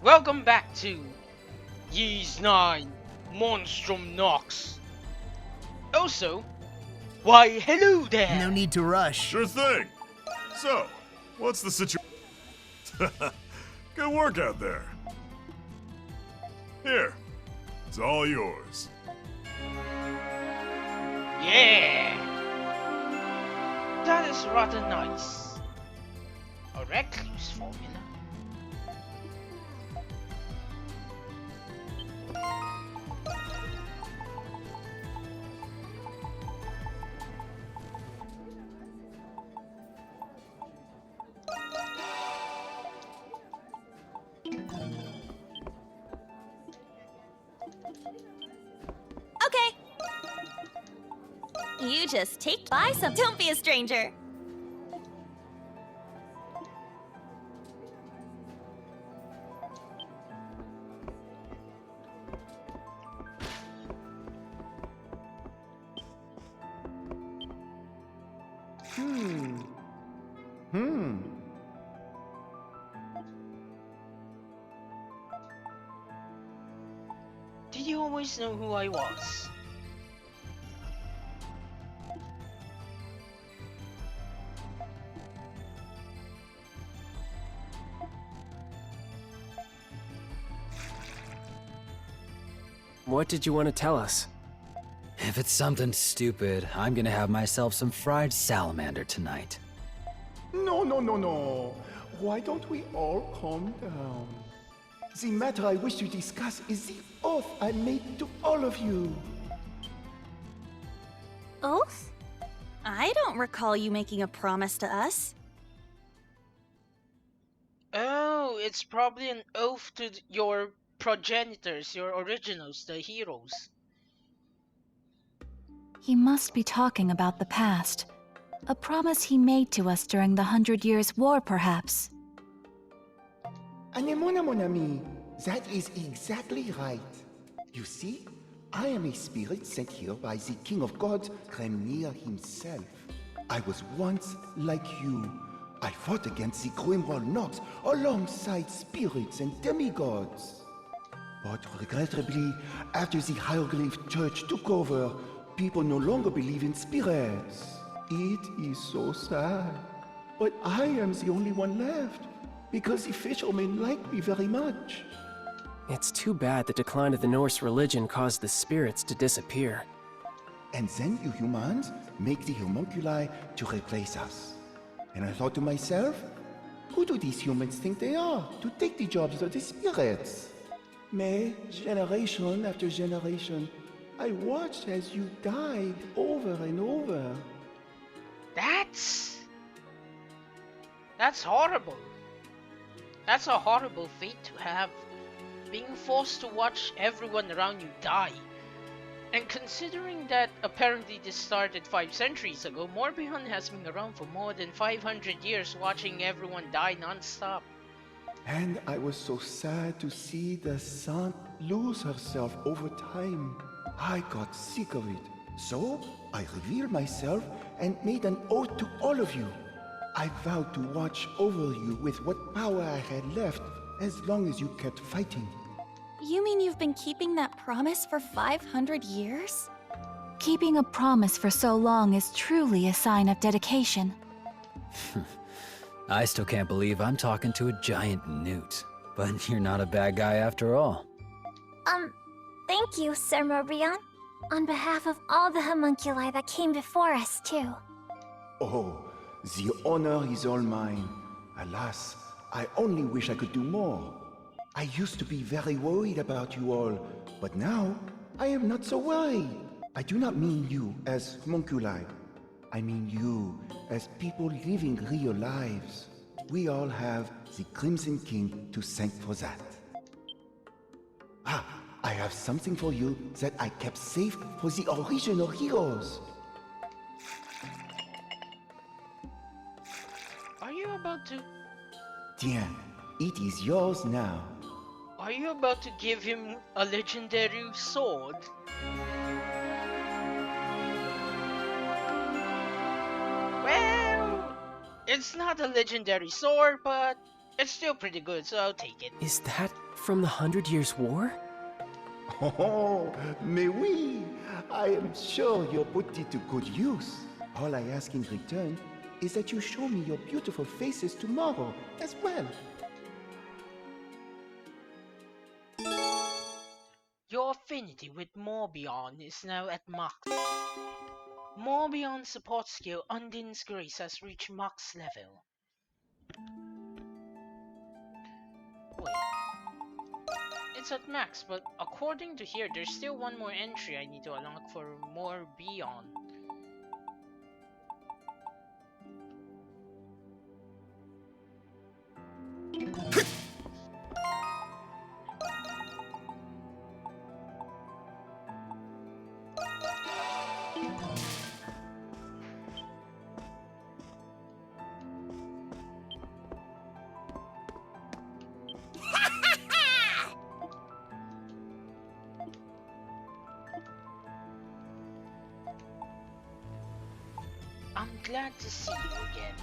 Welcome back to Ye's 9 Monstrum Nox. Also, why hello there! No need to rush. Sure thing. So, what's the situation? Good work out there. Here, it's all yours. Yeah! That is rather nice. A recluse formula. Okay. You just buy some. Don't be a stranger. Did you always know who I was? What did you want to tell us? If it's something stupid, I'm gonna have myself some fried salamander tonight. No. Why don't we all calm down? The matter I wish to discuss is the oath I made to all of you. Oath? I don't recall you making a promise to us. Oh, it's probably an oath to your progenitors, your originals, the heroes. He must be talking about the past. A promise he made to us during the 100 Years' War, perhaps. Anemona, mon ami. That is exactly right. You see, I am a spirit sent here by the King of Gods, Remir himself. I was once like you. I fought against the Grimwall Nox alongside spirits and demigods. But regrettably, after the Hieroglyph Church took over, people no longer believe in spirits. It is so sad. But I am the only one left, because the fishermen like me very much. It's too bad the decline of the Norse religion caused the spirits to disappear. And then you humans make the homunculi to replace us. And I thought to myself, who do these humans think they are to take the jobs of the spirits? May, generation after generation, I watched as you died over and over. That's horrible. That's a horrible fate to have. Being forced to watch everyone around you die. And considering that apparently this started 5 centuries ago, Morbihan has been around for more than 500 years watching everyone die non-stop. And I was so sad to see the saint lose herself over time. I got sick of it. So I revealed myself and made an oath to all of you. I vowed to watch over you with what power I had left as long as you kept fighting. You mean you've been keeping that promise for 500 years? Keeping a promise for so long is truly a sign of dedication. I still can't believe I'm talking to a giant newt. But you're not a bad guy after all. Thank you, Sir Morbihan. On behalf of all the homunculi that came before us, too. Oh, the honor is all mine. Alas, I only wish I could do more. I used to be very worried about you all, but now I am not so worried. I do not mean you as homunculi. I mean you as people living real lives. We all have the Crimson King to thank for that. I have something for you that I kept safe for the original heroes. Are you about to... Tiens, it is yours now. Are you about to give him a legendary sword? Well, it's not a legendary sword, but It's still pretty good, so I'll take it. Is that from the 100 Years' War? Oh, mais oui! I am sure you'll put it to good use. All I ask in return is that you show me your beautiful faces tomorrow as well. Your affinity with Morbion is now at max. Morbion's support skill Undin's Grace has reached max level. Wait. It's at max, but according to here, there's still one more entry I need to unlock for Morbion. I'm glad to see you again.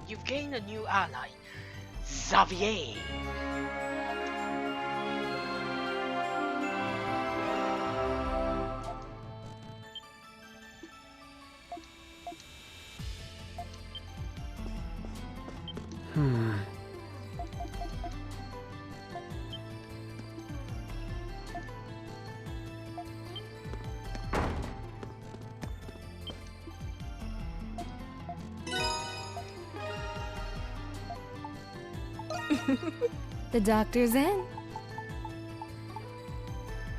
You've gained a new ally, Xavier. The doctor's in.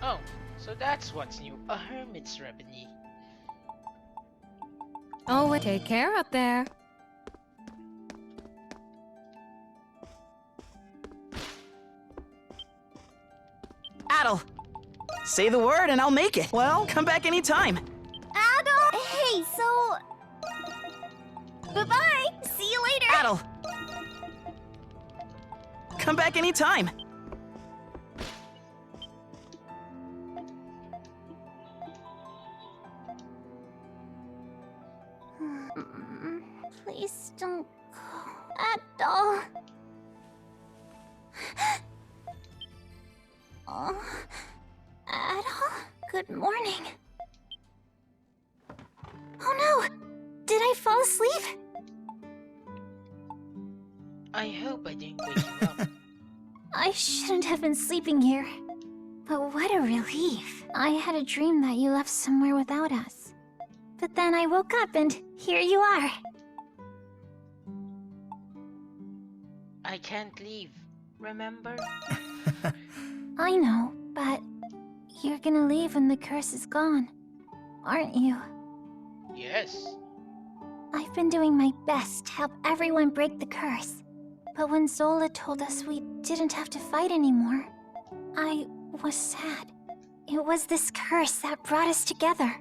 Oh, so that's what's new, a hermit's remedy. Oh, well, take care up there. Adel! Say the word and I'll make it. Well, come back anytime. Adel! Hey, so... Bye-bye! See you later! Adel! Come back anytime. Please don't go. Adel! Oh, Adel? Good morning. Oh no! Did I fall asleep? I hope I didn't wake you up. I shouldn't have been sleeping here. But what a relief. I had a dream that you left somewhere without us. But then I woke up and here you are. I can't leave, remember? I know, but you're gonna leave when the curse is gone, aren't you? Yes. I've been doing my best to help everyone break the curse. But when Zola told us we didn't have to fight anymore, I was sad. It was this curse that brought us together.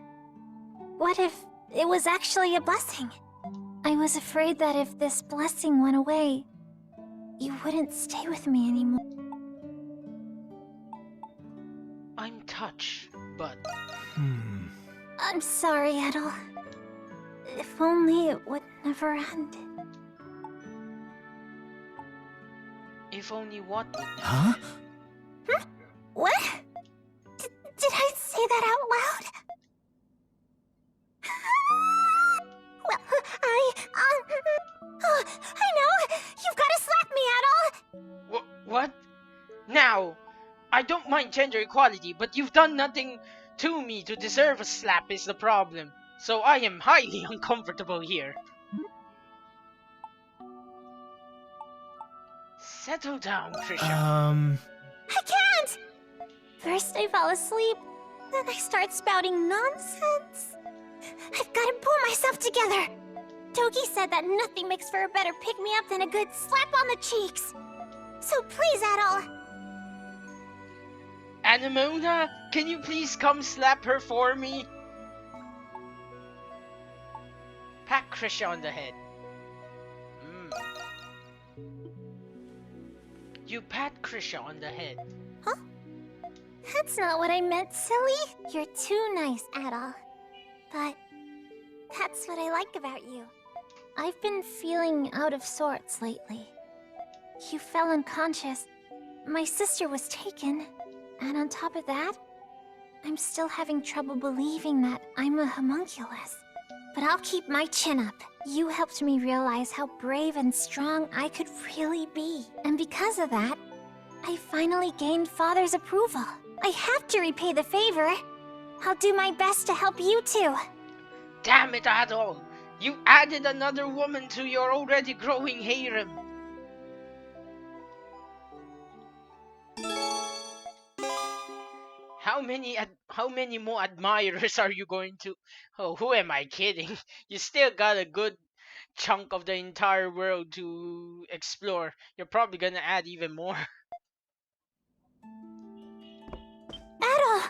What if it was actually a blessing? I was afraid that if this blessing went away, you wouldn't stay with me anymore. I'm touched, but... I'm sorry, Edel. If only it would never end. If only what would never Huh? end. What? Did I say that out loud? Well, I know! You've got to slap me, Adol! What? Now, I don't mind gender equality, but you've done nothing to me to deserve a slap is the problem. So I am highly uncomfortable here. Settle down, Trisha. I can't! First I fall asleep, then I start spouting nonsense. I've got to pull myself together. Togi said that nothing makes for a better pick-me-up than a good slap on the cheeks. So please, Adol. Anemona, can you please come slap her for me? Pat Trisha on the head. You pat Krisha on the head. Huh? That's not what I meant, silly. You're too nice, Adol. But that's what I like about you. I've been feeling out of sorts lately. You fell unconscious. My sister was taken. And on top of that, I'm still having trouble believing that I'm a homunculus. But I'll keep my chin up. You helped me realize how brave and strong I could really be. And because of that, I finally gained Father's approval. I have to repay the favor. I'll do my best to help you too. Damn it, Adol! You added another woman to your already growing harem. How many more admirers are you going to? Oh, who am I kidding? You still got a good chunk of the entire world to explore. You're probably gonna add even more. Adol!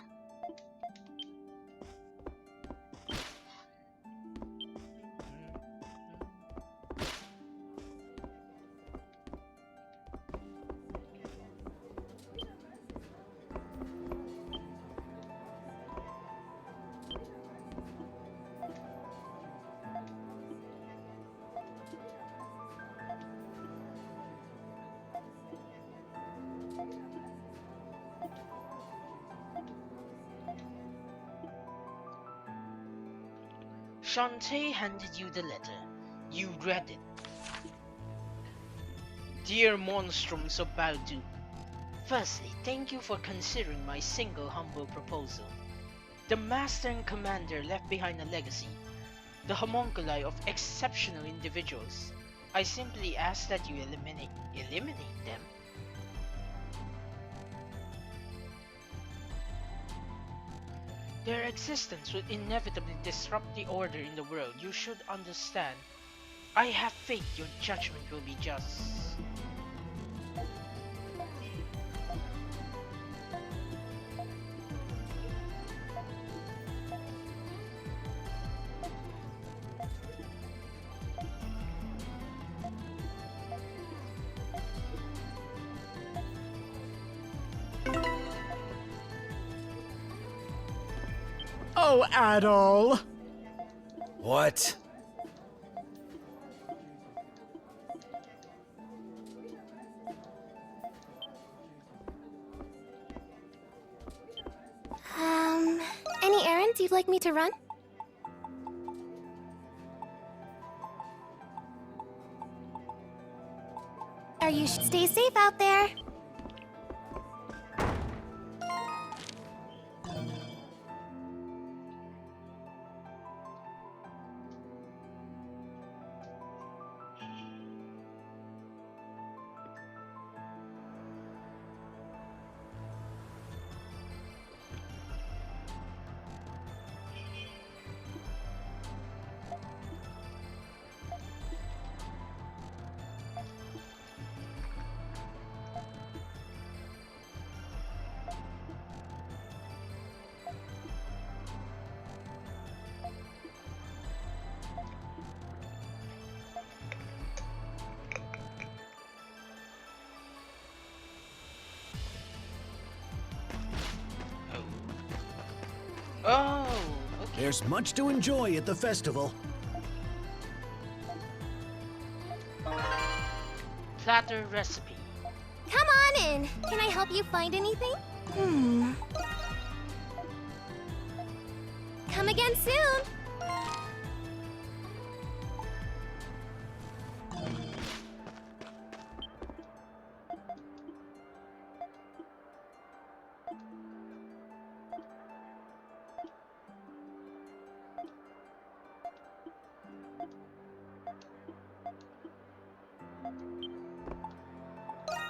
Shantae handed you the letter. You read it. Dear Monstrums of Baldu, firstly, thank you for considering my single humble proposal. The Master and Commander left behind a legacy, the homunculi of exceptional individuals. I simply ask that you eliminate them. Their existence would inevitably disrupt the order in the world. You should understand. I have faith your judgment will be just. Oh, Adol! What? Any errands you'd like me to run? Stay safe out there. Oh, okay. There's much to enjoy at the festival. Platter recipe. Come on in. Can I help you find anything? Come again soon.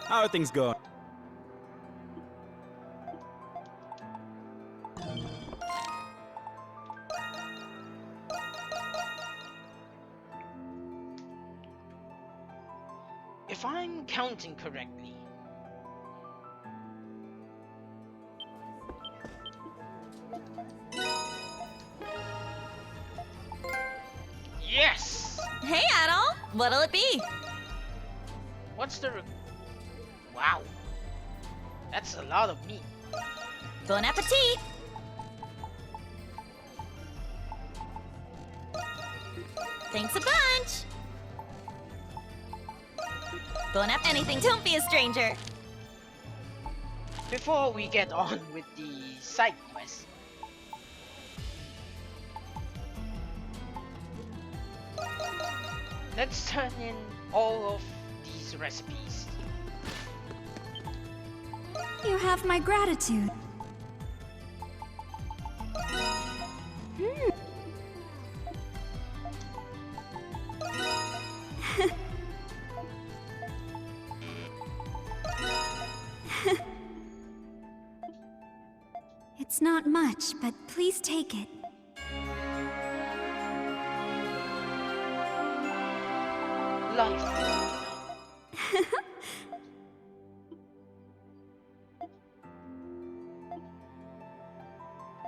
How are things going? If I'm counting correctly, yes! Hey, Adol! What'll it be? What's the Wow. That's a lot of meat. Bon appetit! Thanks a bunch! Bon app anything, don't be a stranger! Before we get on with the side quest, let's turn in all of these recipes. You have my gratitude. It's not much, but please take it. Life.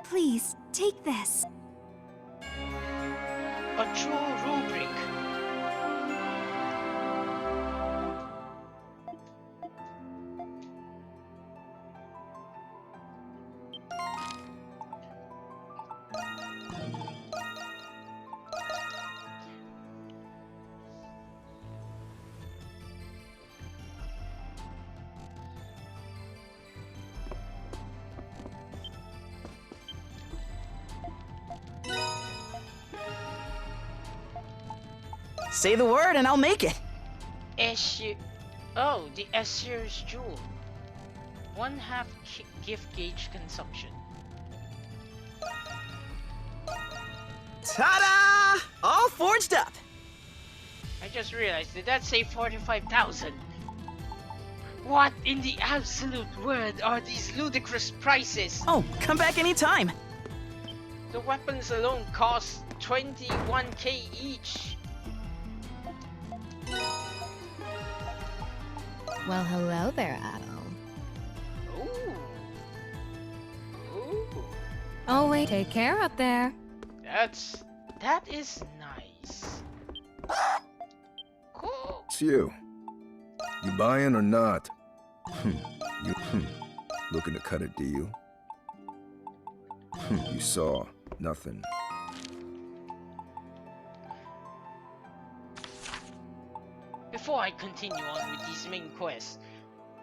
Please, take this. A true rubric. Say the word and I'll make it. Esir. Oh, the Esir's Jewel. 1/2 gift gauge consumption. Ta-da! All forged up. I just realized, did that say 45,000? What in the absolute world are these ludicrous prices? Oh, come back anytime. The weapons alone cost 21k each. Well, hello there, Adel. Ooh. Ooh. Oh, wait. Take care up there. That is nice. Cool. It's you. You buying or not? You looking to cut a deal? You saw nothing. Before I continue on with these main quests,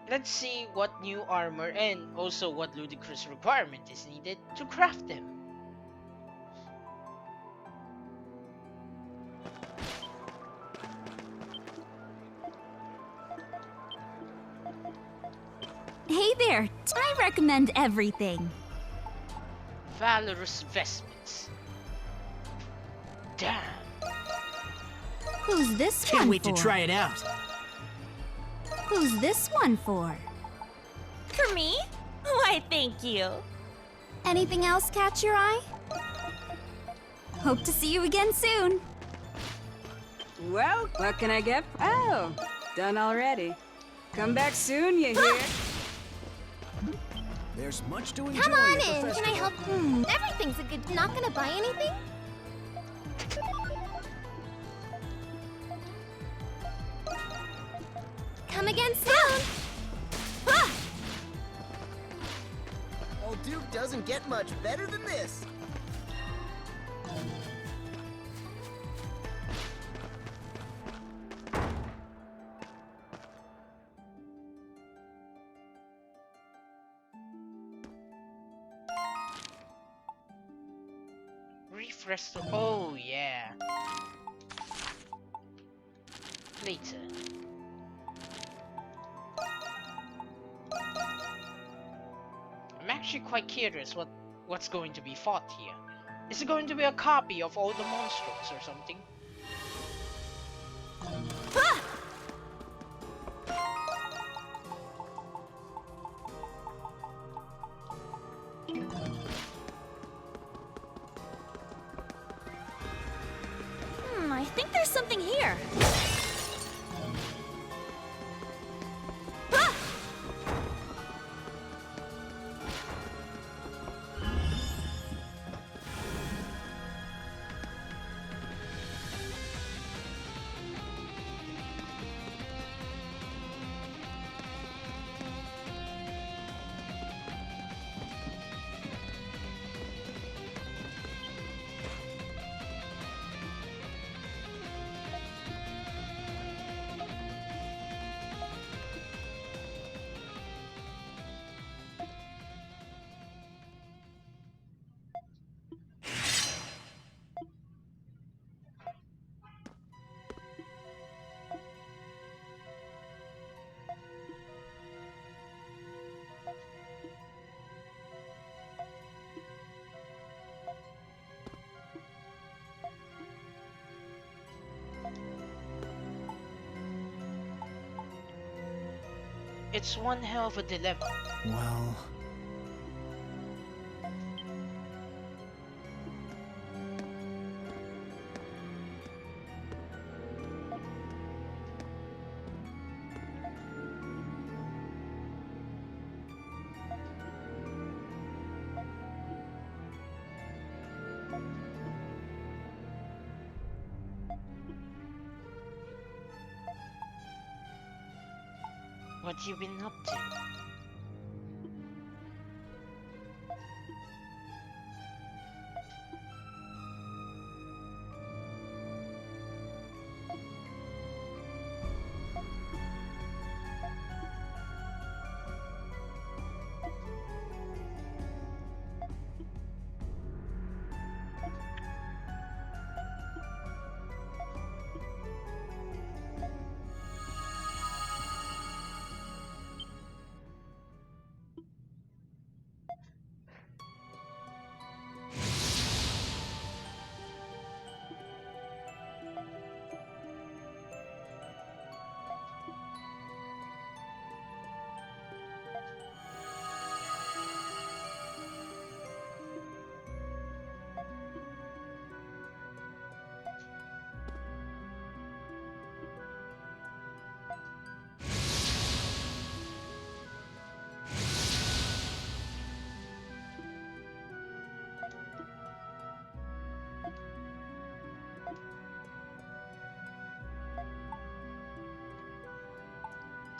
let's see what new armor and also what ludicrous requirement is needed to craft them. Hey there, I recommend everything. Valorous vestments. Damn. Who's this Can't one wait for? to try it out. Who's this one for? For me? Why, thank you. Anything else catch your eye? Hope to see you again soon. Well, what can I get? Oh, done already. Come back soon, you hear? There's much to enjoy Come on at the in. Can I festival. help? Everything's a good. Not gonna buy anything? Come again soon. Old Duke doesn't get much better than this. Refresh the. Oh, yeah. Later. I'm actually quite curious what's going to be fought here. Is it going to be a copy of all the Monstrums or something? I think there's something here. It's one hell of a dilemma. Well... What you been up to?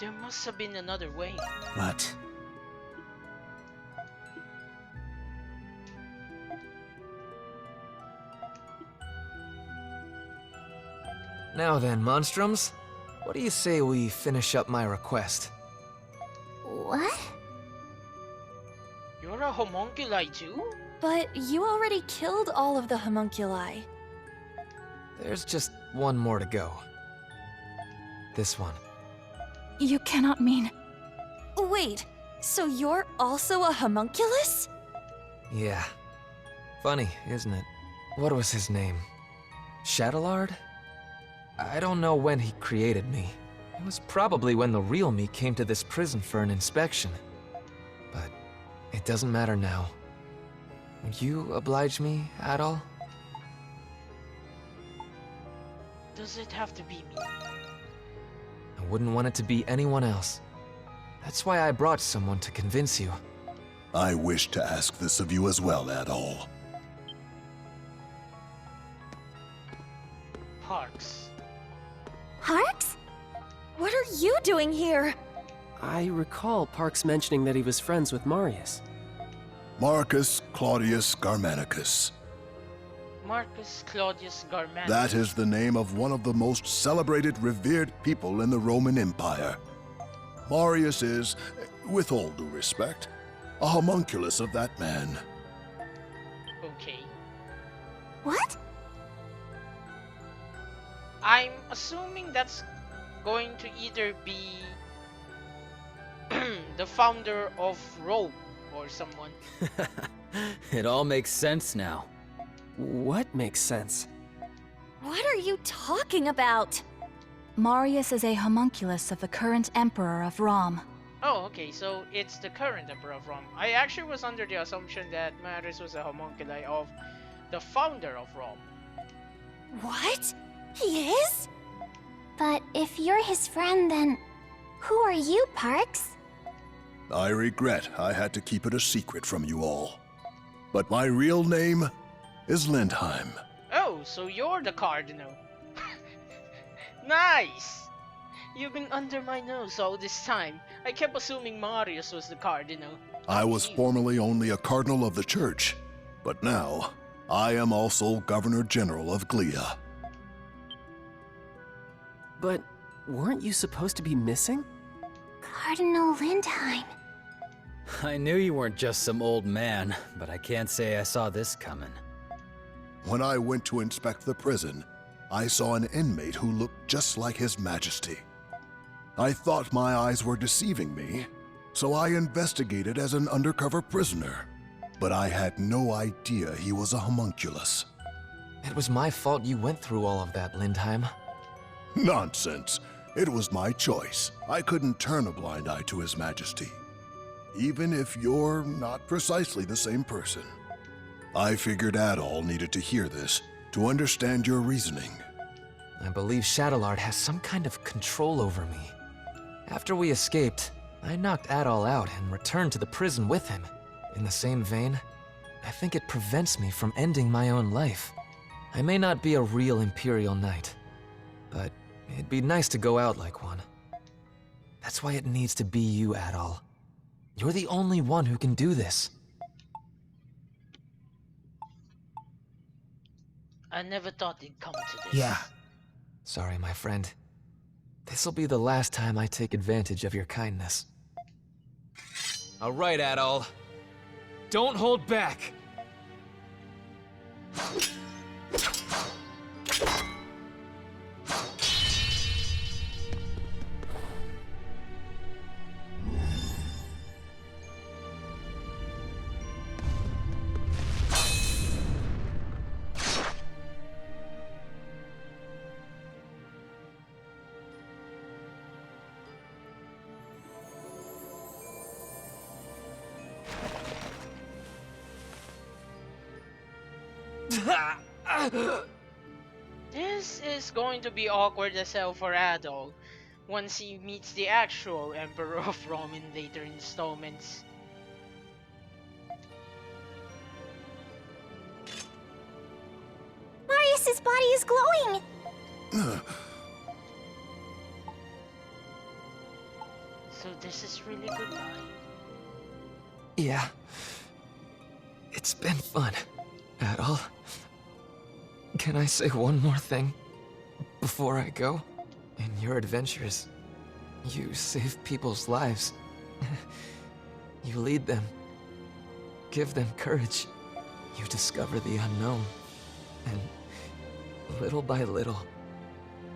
There must have been another way. What? Now then, Monstrums, what do you say we finish up my request? What? You're a homunculi too? But you already killed all of the homunculi. There's just one more to go. This one. You cannot mean... Wait, so you're also a homunculus? Yeah. Funny, isn't it? What was his name? Chatelard? I don't know when he created me. It was probably when the real me came to this prison for an inspection. But it doesn't matter now. Would you oblige me at all? Does it have to be me? I wouldn't want it to be anyone else. That's why I brought someone to convince you. I wish to ask this of you as well, Adol. Parks. Parks? What are you doing here? I recall Parks mentioning that he was friends with Marius. Marcus Claudius Germanicus. Marcus Claudius Germanicus. That is the name of one of the most celebrated, revered people in the Roman Empire. Marius is, with all due respect, a homunculus of that man. Okay. What? I'm assuming that's going to either be the founder of Rome or someone. It all makes sense now. What makes sense? What are you talking about? Marius is a homunculus of the current emperor of Rome. Oh, okay, so it's the current emperor of Rome. I actually was under the assumption that Marius was a homunculi of the founder of Rome. What? He is? But if you're his friend, then who are you, Parks? I regret I had to keep it a secret from you all. But my real name is Lindheim. Oh, so you're the cardinal. Nice! You've been under my nose all this time. I kept assuming Marius was the cardinal. I was formerly only a cardinal of the church, but now I am also Governor General of Glia. But weren't you supposed to be missing? Cardinal Lindheim. I knew you weren't just some old man, but I can't say I saw this coming. When I went to inspect the prison, I saw an inmate who looked just like His Majesty. I thought my eyes were deceiving me, so I investigated as an undercover prisoner. But I had no idea he was a homunculus. It was my fault you went through all of that, Lindheim. Nonsense. It was my choice. I couldn't turn a blind eye to His Majesty, even if you're not precisely the same person. I figured Adol needed to hear this to understand your reasoning. I believe Chatelard has some kind of control over me. After we escaped, I knocked Adol out and returned to the prison with him. In the same vein, I think it prevents me from ending my own life. I may not be a real Imperial Knight, but it'd be nice to go out like one. That's why it needs to be you, Adol. You're the only one who can do this. I never thought it'd come to this. Yeah. Sorry, my friend. This'll be the last time I take advantage of your kindness. All right, Adol. Don't hold back! This is going to be awkward as hell for Adol once he meets the actual Emperor of Rome in later installments. Marius's body is glowing! So this is really goodbye. Yeah. It's been fun, Adol. Can I say one more thing before I go? In your adventures, you save people's lives. You lead them, give them courage. You discover the unknown, and little by little,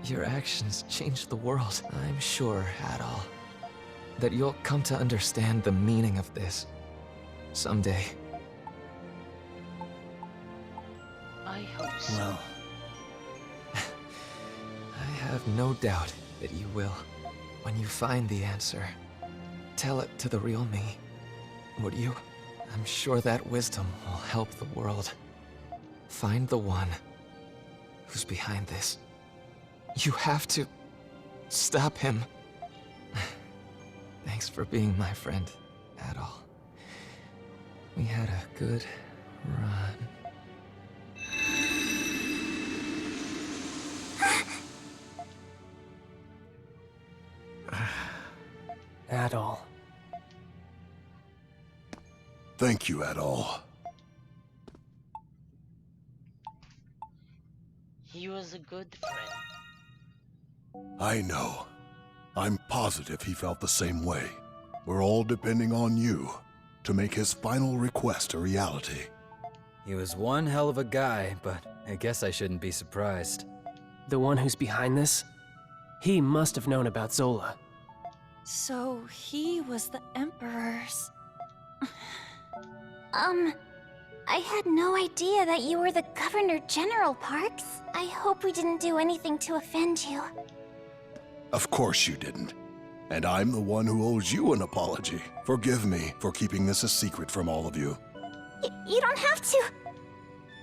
your actions change the world. I'm sure, Adol, that you'll come to understand the meaning of this someday. I hope so. Well, I have no doubt that you will. When you find the answer, tell it to the real me, would you? I'm sure that wisdom will help the world. Find the one who's behind this. You have to stop him. Thanks for being my friend, Adol. We had a good run. Adol. Thank you, Adol. He was a good friend. I know. I'm positive he felt the same way. We're all depending on you to make his final request a reality. He was one hell of a guy, but I guess I shouldn't be surprised. The one who's behind this? He must have known about Zola. So he was the Emperor's... I had no idea that you were the Governor General, Parks. I hope we didn't do anything to offend you. Of course you didn't. And I'm the one who owes you an apology. Forgive me for keeping this a secret from all of you. You don't have to.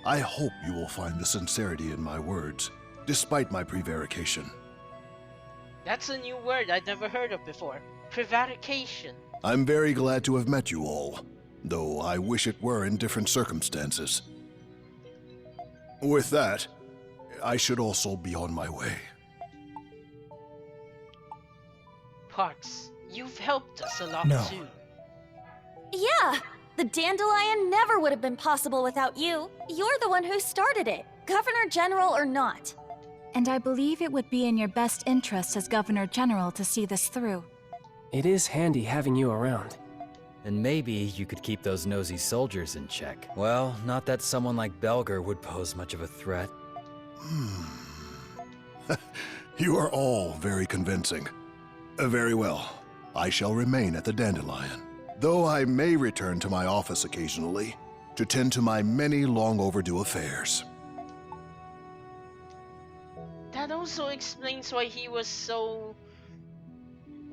I hope you will find the sincerity in my words, despite my prevarication. That's a new word I'd never heard of before. Prevarication. I'm very glad to have met you all, though I wish it were in different circumstances. With that, I should also be on my way. Parks, you've helped us a lot too. Yeah! The Dandelion never would have been possible without you. You're the one who started it, Governor General or not. And I believe it would be in your best interest as Governor General to see this through. It is handy having you around. And maybe you could keep those nosy soldiers in check. Well, not that someone like Belger would pose much of a threat. You are all very convincing. Very well. I shall remain at the Dandelion, though I may return to my office occasionally to tend to my many long overdue affairs. That That also explains why he was so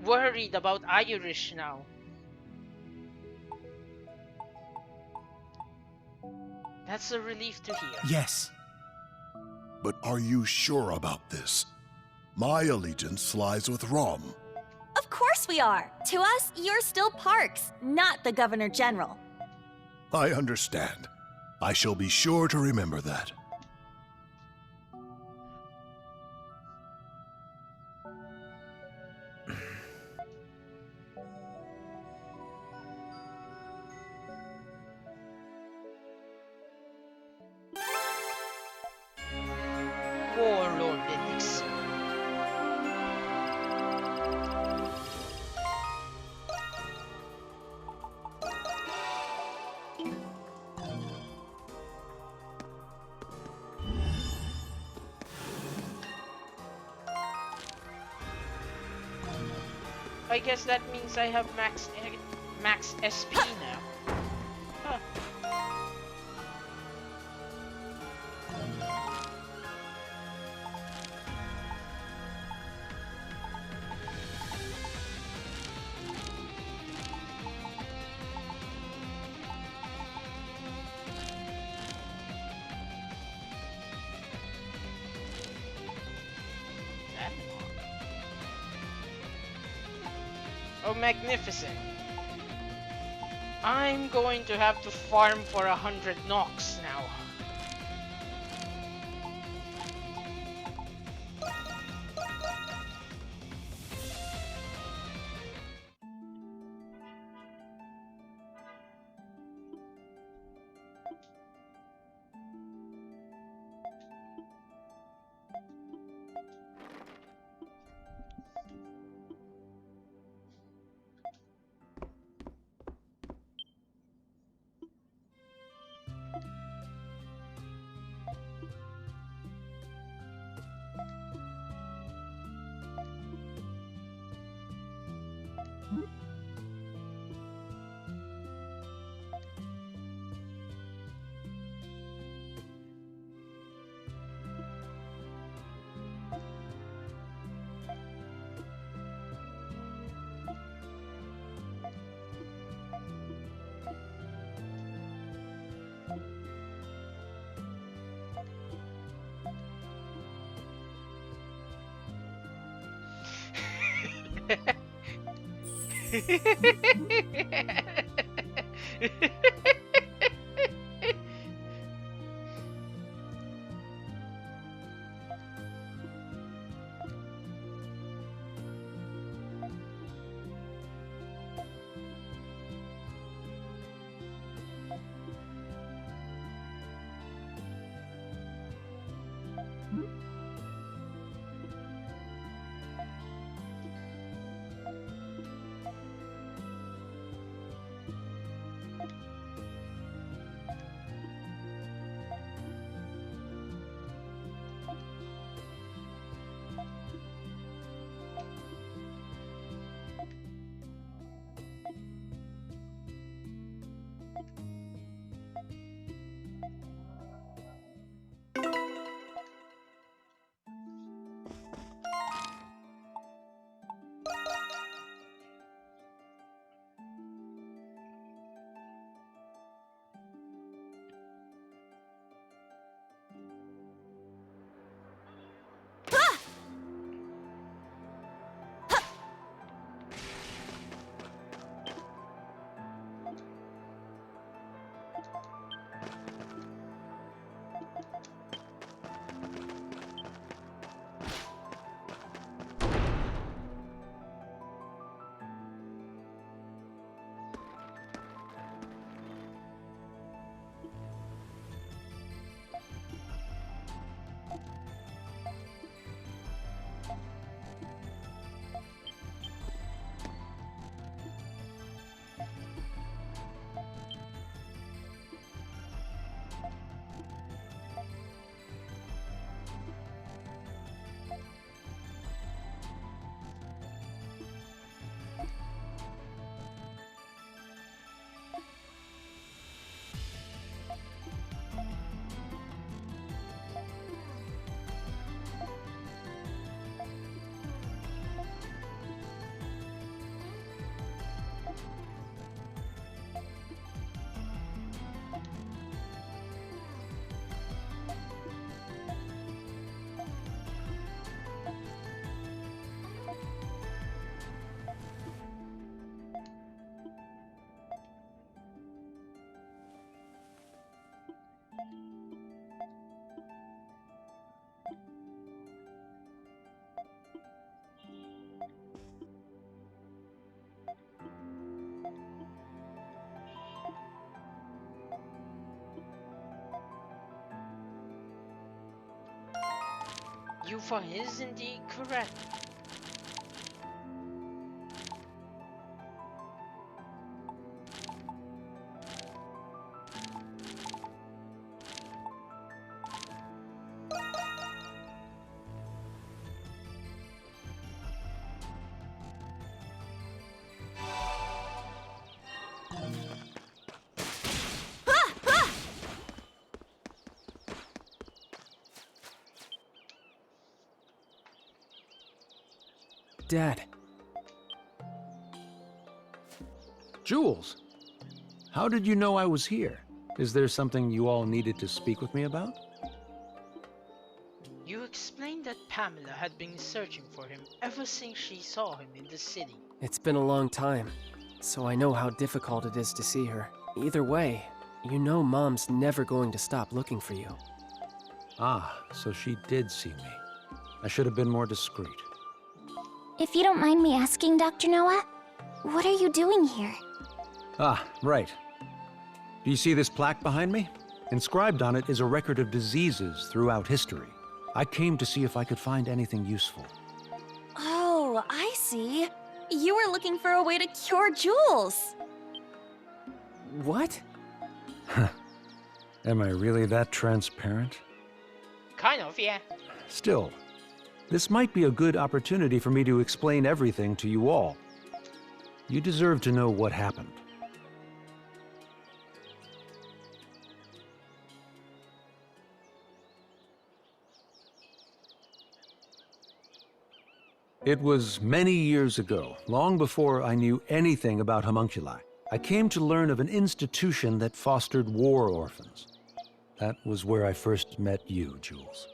worried about Irish now. That's a relief to hear. Yes. But are you sure about this? My allegiance lies with Rom. Of course we are. To us, you're still Parks, not the Governor General. I understand. I shall be sure to remember that. Poor Lord Elixir. I guess that means I have max SP now. Huh. Oh, magnificent. I'm going to have to farm for 100 Nox now. Yufa is indeed correct. Dad. Jules, how did you know I was here? Is there something you all needed to speak with me about? You explained that Pamela had been searching for him ever since she saw him in the city. It's been a long time, so I know how difficult it is to see her. Either way, you know Mom's never going to stop looking for you. Ah, so she did see me. I should have been more discreet. If you don't mind me asking, Dr. Noah, what are you doing here? Ah, right. Do you see this plaque behind me? Inscribed on it is a record of diseases throughout history. I came to see if I could find anything useful. Oh, I see. You were looking for a way to cure Jules. What? Am I really that transparent? Kind of, yeah. Still, this might be a good opportunity for me to explain everything to you all. You deserve to know what happened. It was many years ago, long before I knew anything about homunculi. I came to learn of an institution that fostered war orphans. That was where I first met you, Jules.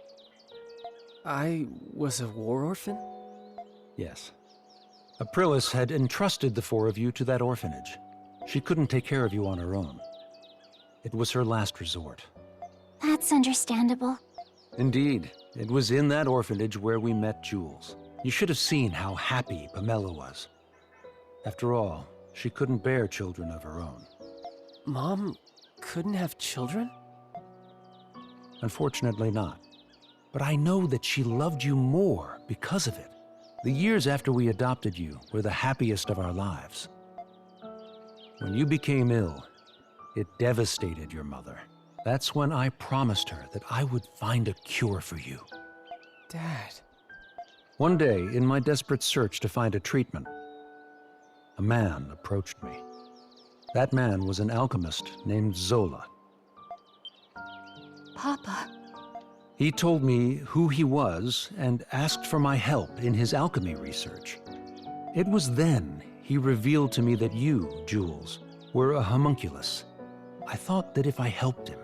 I was a war orphan? Yes. Aprilis had entrusted the four of you to that orphanage. She couldn't take care of you on her own. It was her last resort. That's understandable. Indeed, it was in that orphanage where we met Jules. You should have seen how happy Pamela was. After all, she couldn't bear children of her own. Mom couldn't have children? Unfortunately not. But I know that she loved you more because of it. The years after we adopted you were the happiest of our lives. When you became ill, it devastated your mother. That's when I promised her that I would find a cure for you. Dad. One day, in my desperate search to find a treatment, a man approached me. That man was an alchemist named Zola. Papa. He told me who he was and asked for my help in his alchemy research. It was then he revealed to me that you, Jules, were a homunculus. I thought that if I helped him,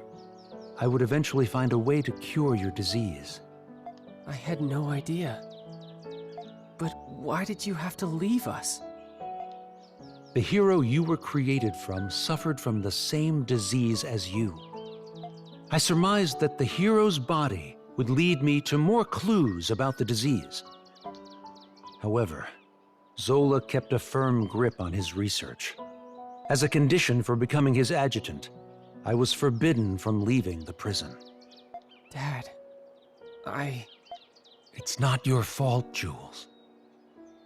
I would eventually find a way to cure your disease. I had no idea. But why did you have to leave us? The hero you were created from suffered from the same disease as you. I surmised that the hero's body would lead me to more clues about the disease. However, Zola kept a firm grip on his research. As a condition for becoming his adjutant, I was forbidden from leaving the prison. Dad, It's not your fault, Jules.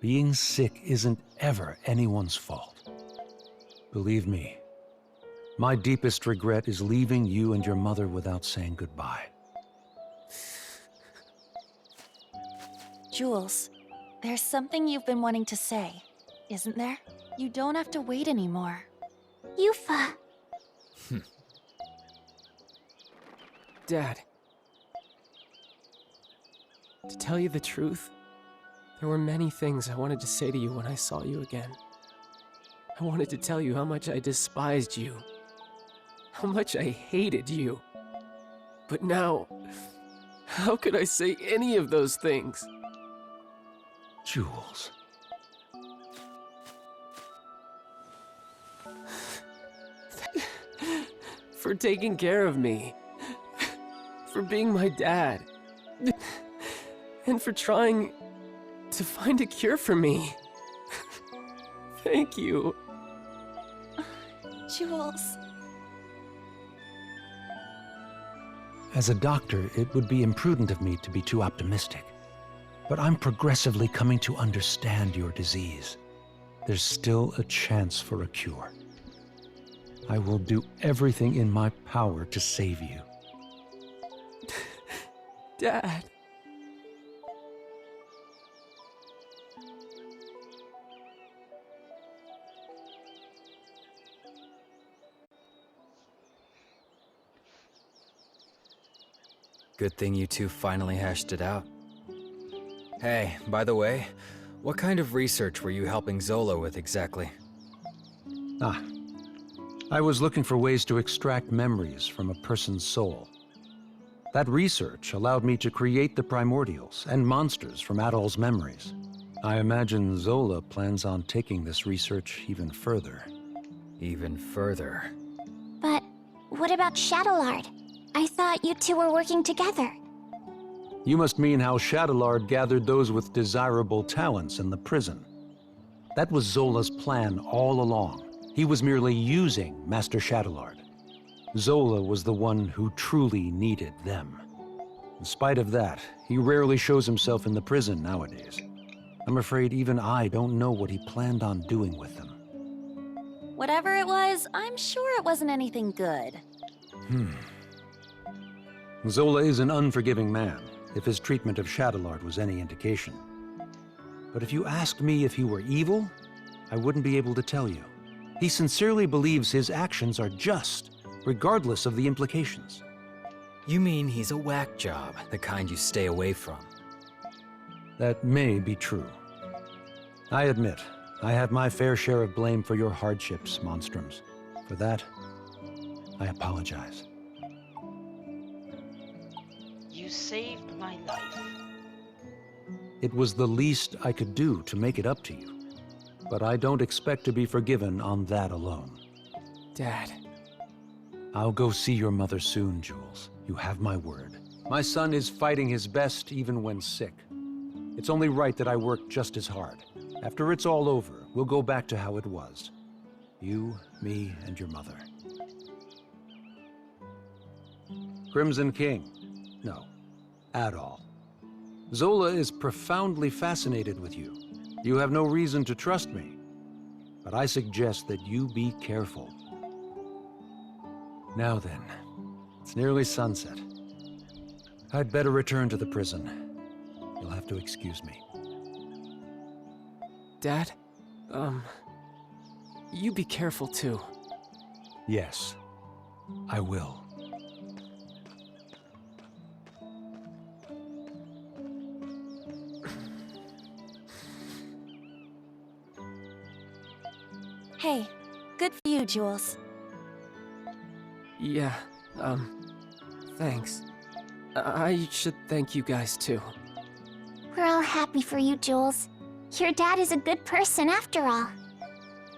Being sick isn't ever anyone's fault. Believe me, my deepest regret is leaving you and your mother without saying goodbye. Jules, there's something you've been wanting to say, isn't there? You don't have to wait anymore. Yufa. Dad. To tell you the truth, there were many things I wanted to say to you when I saw you again. I wanted to tell you how much I despised you, how much I hated you. But now, how could I say any of those things? Jules. For taking care of me, for being my dad. And for trying to find a cure for me. Thank you. Jules. As a doctor, it would be imprudent of me to be too optimistic. But I'm progressively coming to understand your disease. There's still a chance for a cure. I will do everything in my power to save you. Dad. Good thing you two finally hashed it out. Hey, by the way, what kind of research were you helping Zola with exactly? I was looking for ways to extract memories from a person's soul. That research allowed me to create the primordials and monsters from Adol's memories. I imagine Zola plans on taking this research even further. Even further? But what about Chatelard? I thought you two were working together. You must mean how Chatelard gathered those with desirable talents in the prison. That was Zola's plan all along. He was merely using Master Chatelard. Zola was the one who truly needed them. In spite of that, he rarely shows himself in the prison nowadays. I'm afraid even I don't know what he planned on doing with them. Whatever it was, I'm sure it wasn't anything good. Zola is an unforgiving man, if his treatment of Chatelard was any indication. But if you asked me if he were evil, I wouldn't be able to tell you. He sincerely believes his actions are just, regardless of the implications. You mean he's a whack job, the kind you stay away from? That may be true. I admit, I have my fair share of blame for your hardships, Monstrums. For that, I apologize. You saved my life. It was the least I could do to make it up to you. But I don't expect to be forgiven on that alone. Dad. I'll go see your mother soon, Jules. You have my word. My son is fighting his best even when sick. It's only right that I work just as hard. After it's all over, we'll go back to how it was. You, me, and your mother. Crimson King. No, Adol. Zola is profoundly fascinated with you. You have no reason to trust me, but I suggest that you be careful. Now then, it's nearly sunset. I'd better return to the prison. You'll have to excuse me. Dad, you be careful too. Yes, I will. Hey, good for you, Jules. Yeah, thanks. I should thank you guys too. We're all happy for you, Jules. Your dad is a good person after all.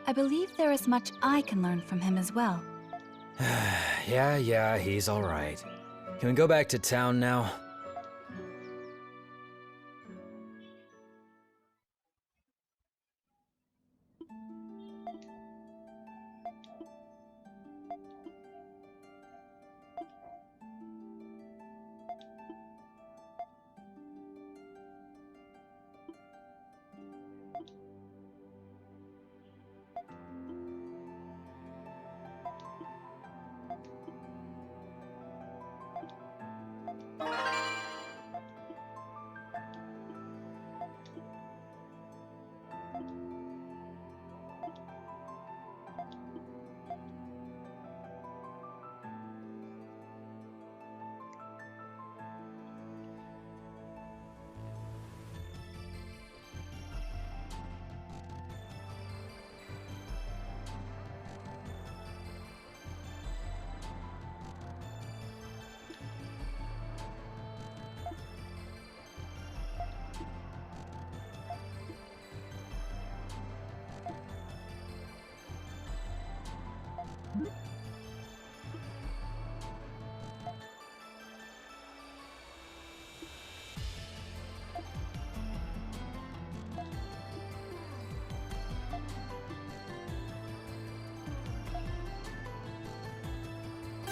I believe there is much I can learn from him as well. Yeah, he's all right. Can we go back to town now?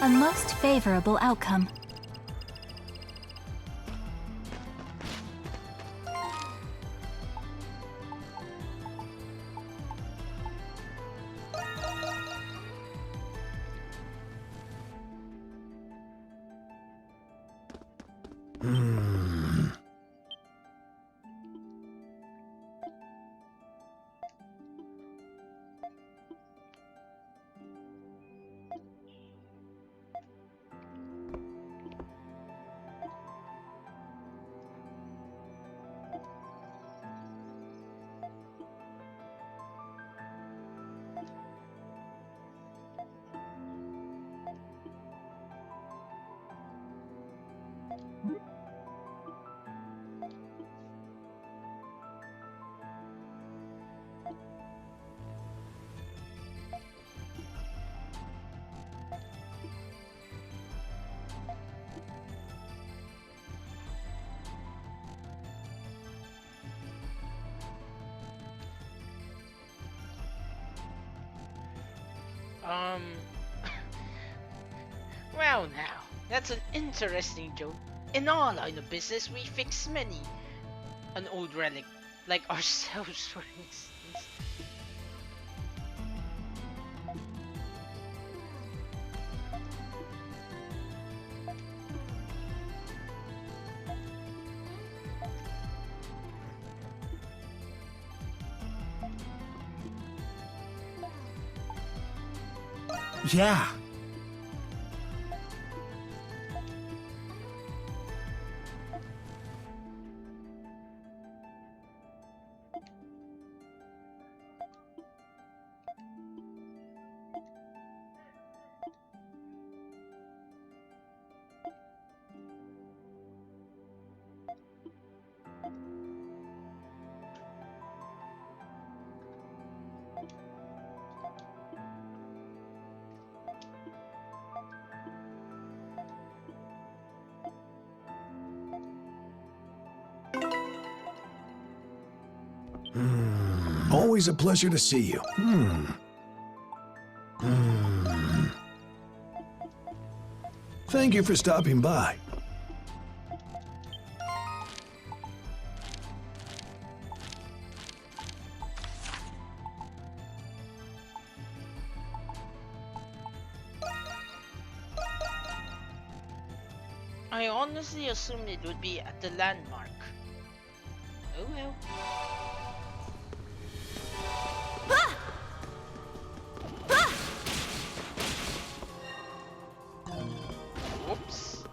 A most favorable outcome. Um. Well, now, that's an interesting joke. In our line of business, we fix many an old relic, like ourselves, for instance. Yeah. Always a pleasure to see you. Thank you for stopping by. I honestly assumed it would be at the landmark. Oh well. Whoops.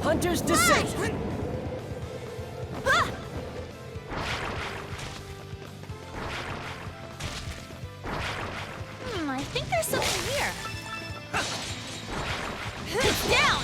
Hunter's Descent! I think there's something here. It's down!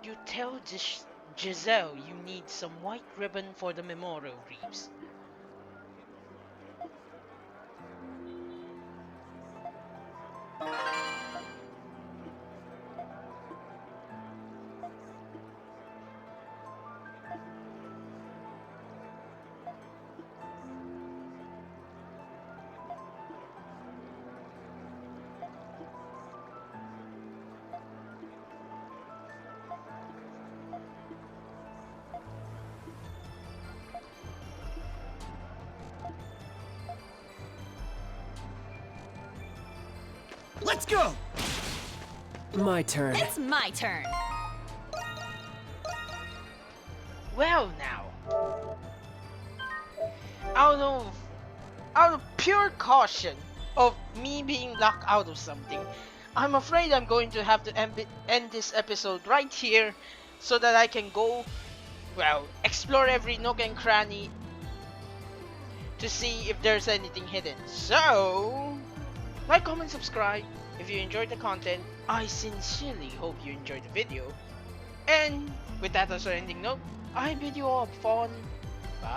You tell Giselle you need some white ribbon for the memorial wreaths. Let's go! My turn. It's my turn. Well now, out of pure caution of me being locked out of something, I'm afraid I'm going to have to end this episode right here so that I can go, well, explore every nook and cranny to see if there's anything hidden. So, like, comment, subscribe if you enjoyed the content. I sincerely hope you enjoyed the video. And with that as our ending note, I bid you all fun. Bye.